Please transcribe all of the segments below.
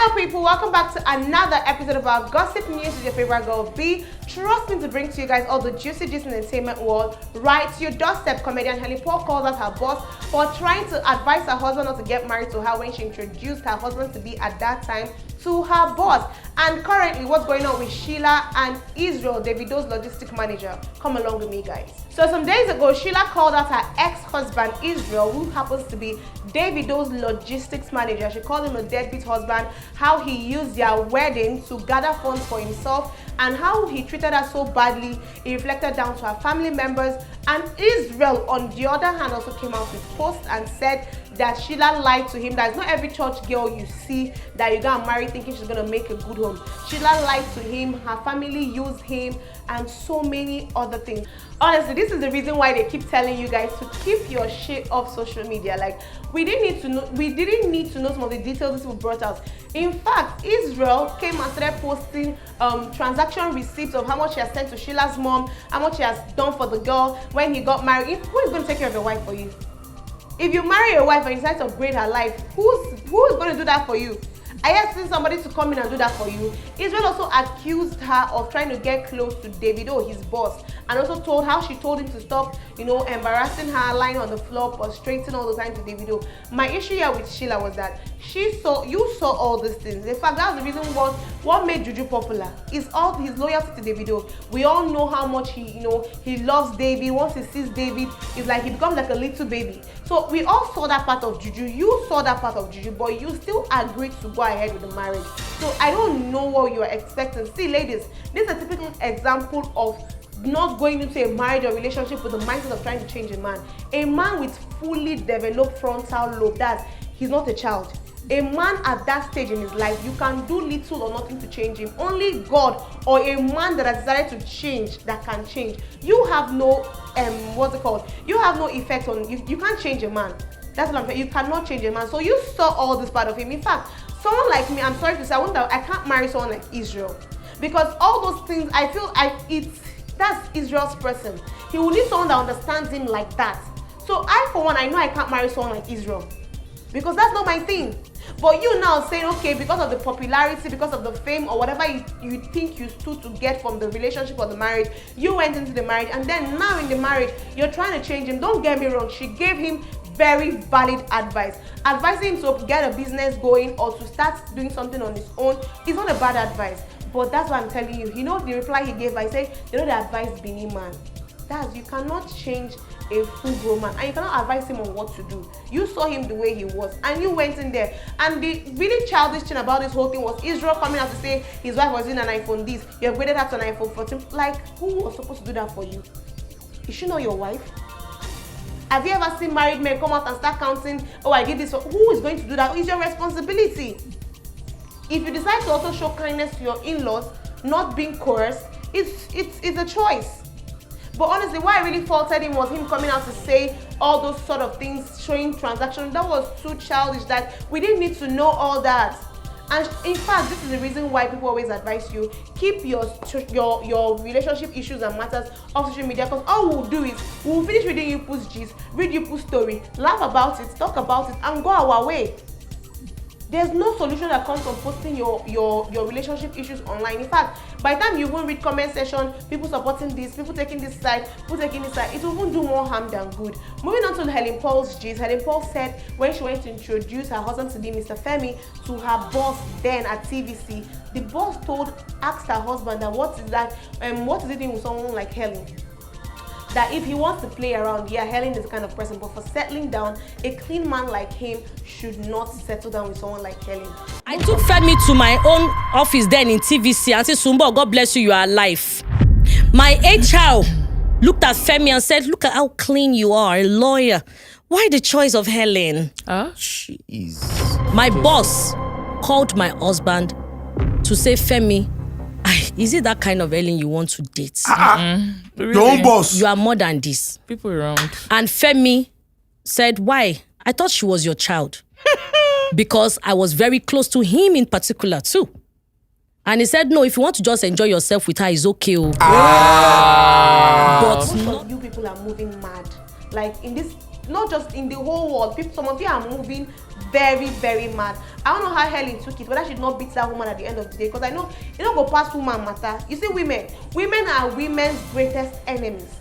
Hello people, welcome back to another episode of our Gossip News with your favorite girl B. Trust me to bring to you guys all the juicy gist in the entertainment world right to your doorstep. Comedian Helen calls out her boss for trying to advise her husband not to get married to her when she introduced her husband to be at that time to her boss. And currently, what's going on with Sheila and Israel, Davido's logistic manager? Come along with me, guys. So some days ago, Sheila called out her ex-husband Israel, who happens to be Davido's logistics manager. She called him a deadbeat husband, how he used their wedding to gather funds for himself, and how he treated her so badly. It reflected down to her family members. And Israel, on the other hand, also came out with posts and said that Sheila lied to him. That it's not every church girl you see that you go and marry thinking she's going to make a good home. Sheila lied to him, her family used him, and so many other things. Honestly, this is the reason why they keep telling you guys to keep your shit off social media. Like, we didn't need to know some of the details this people brought out. In fact, Israel came and started posting transaction receipts of how much he has sent to Sheila's mom, how much he has done for the girl when he got married. Who is going to take care of your wife for you? If you marry your wife and you decide to upgrade her life, who is going to do that for you? I asked somebody to come in and do that for you. Israel also accused her of trying to get close to Davido, his boss, and also told how she told him to stop, embarrassing her, lying on the floor, prostrating all the time to Davido. My issue here with Sheila was that you saw all these things. In fact, that's the reason what made Juju popular is all his loyalty to Davido. We all know how much he loves David. Once he sees David, it's like he becomes like a little baby. So we all saw that part of Juju. You saw that part of Juju, but you still agreed to go ahead with the marriage. So I don't know what you are expecting. See, ladies, this is a typical example of not going into a marriage or relationship with the mindset of trying to change a man. A man with fully developed frontal lobe, he's not a child. A man at that stage in his life, you can do little or nothing to change him. Only God or a man that has decided to change that can change. You have no You have no effect on you. You can't change a man. That's what I'm saying. You cannot change a man. So you saw all this part of him. In fact, someone like me, I'm sorry to say, I can't marry someone like Israel, because all those things that's Israel's person. He will need someone that understands him like that. So I know I can't marry someone like Israel, because that's not my thing. But you now saying, okay, because of the popularity, because of the fame or whatever you think you stood to get from the relationship or the marriage, you went into the marriage, and then now in the marriage, you're trying to change him. Don't get me wrong, she gave him very valid advice. Advising him to get a business going or to start doing something on his own is not a bad advice. But that's what I'm telling you. The reply he gave, I said, the advice Benin man. You cannot change a full-grown man, and you cannot advise him on what to do. You saw him the way he was, and you went in there. And the really childish thing about this whole thing was Israel coming out to say his wife was in an iPhone this, you upgraded her to an iPhone 14. Like, who was supposed to do that for you? Is she not your wife? Have you ever seen married men come out and start counting, oh, I did this? Who is going to do that? It's your responsibility. If you decide to also show kindness to your in-laws, not being coerced, it's a choice. But honestly, what I really faulted him was him coming out to say all those sort of things, showing transactions. That was too childish. That we didn't need to know all that. And in fact, this is the reason why people always advise you, keep your relationship issues and matters off social media, because all we'll do is we'll finish reading you post gist, read you post story, laugh about it, talk about it, and go our way. There's no solution that comes from posting your relationship issues online. In fact, by the time you won't read comment section, people supporting this, people taking this side, people taking this side, it will even do more harm than good. Moving on to Helen Paul's gist. Helen Paul said when she went to introduce her husband to be Mr. Femi to her boss then at TVC, the boss asked her husband that what is it doing with someone like Helen? That if he wants to play around, Helen is the kind of person, but for settling down, a clean man like him should not settle down with someone like Helen. I took Femi to my own office then in TVC and said, Sumbo, God bless you are alive. My HR looked at Femi and said, look at how clean you are, a lawyer. Why the choice of Helen? Jeez. My boss called my husband to say, Femi, is it that kind of Helen you want to date? Really? Your own boss. You are more than this. People around. And Femi said, why? I thought she was your child. Because I was very close to him in particular too. And he said, no, if you want to just enjoy yourself with her, it's okay. But you people are moving mad. Like in this not just in the whole world. People, some of you are moving very, very mad. I don't know how Helen took it, whether she did not beat that woman at the end of the day, because I know you don't go past woman matter. You see, women are women's greatest enemies.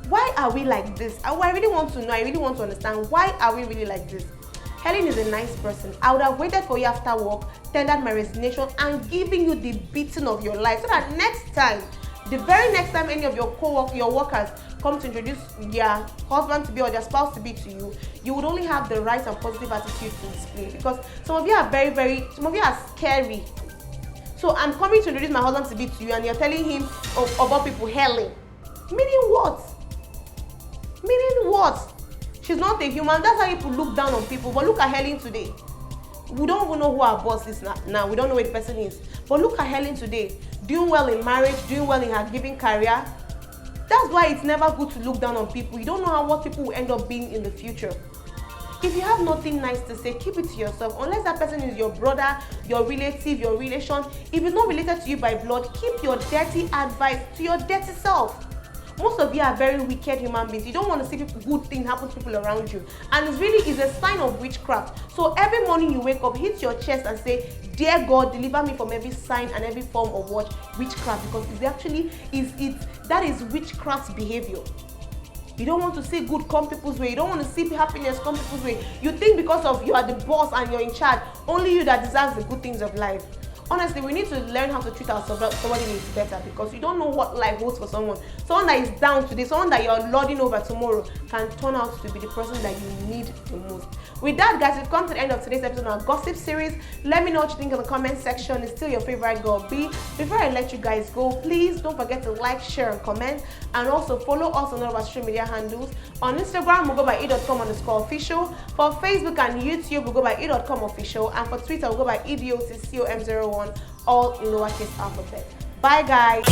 Why are we like this? I really want to know. I really want to understand, why are we really like this? Helen is a nice person. I would have waited for you after work, tendered my resignation, and giving you the beating of your life, so that next time, the very next time any of your workers come to introduce their husband to be or their spouse to be to you, you would only have the right and positive attitude to display. Because some of you are scary. So I'm coming to introduce my husband to be to you, and you're telling him of all people, Helen. Meaning what? Meaning what? She's not a human. That's how people look down on people. But look at Helen today. We don't even know who our boss is now. We don't know who the person is. But look at Helen today. Doing well in marriage, doing well in her giving career. That's why it's never good to look down on people. You don't know what people will end up being in the future. If you have nothing nice to say, keep it to yourself. Unless that person is your brother, your relative, your relation. If it's not related to you by blood, keep your dirty advice to your dirty self. Most of you are very wicked human beings. You don't want to see good things happen to people around you. And it really is a sign of witchcraft. So every morning you wake up, hit your chest and say, dear God, deliver me from every sign and every form of witchcraft. Because that is witchcraft behavior. You don't want to see good come people's way. You don't want to see happiness come people's way. You think because of you are the boss and you're in charge, only you that deserves the good things of life. Honestly, we need to learn how to treat ourselves somebody needs better, because you don't know what life holds for someone. Someone that is down today, someone that you're lording over tomorrow can turn out to be the person that you need the most. With that, guys, we've come to the end of today's episode of our gossip series. Let me know what you think in the comment section. It's still your favorite girl, B. Before I let you guys go, please don't forget to like, share, and comment. And also follow us on all of our social media handles. On Instagram, we'll go by e.com_official. For Facebook and YouTube, we'll go by e.com_official. And for Twitter, we'll go by edotcom01, all in lowercase alphabet. Bye, guys.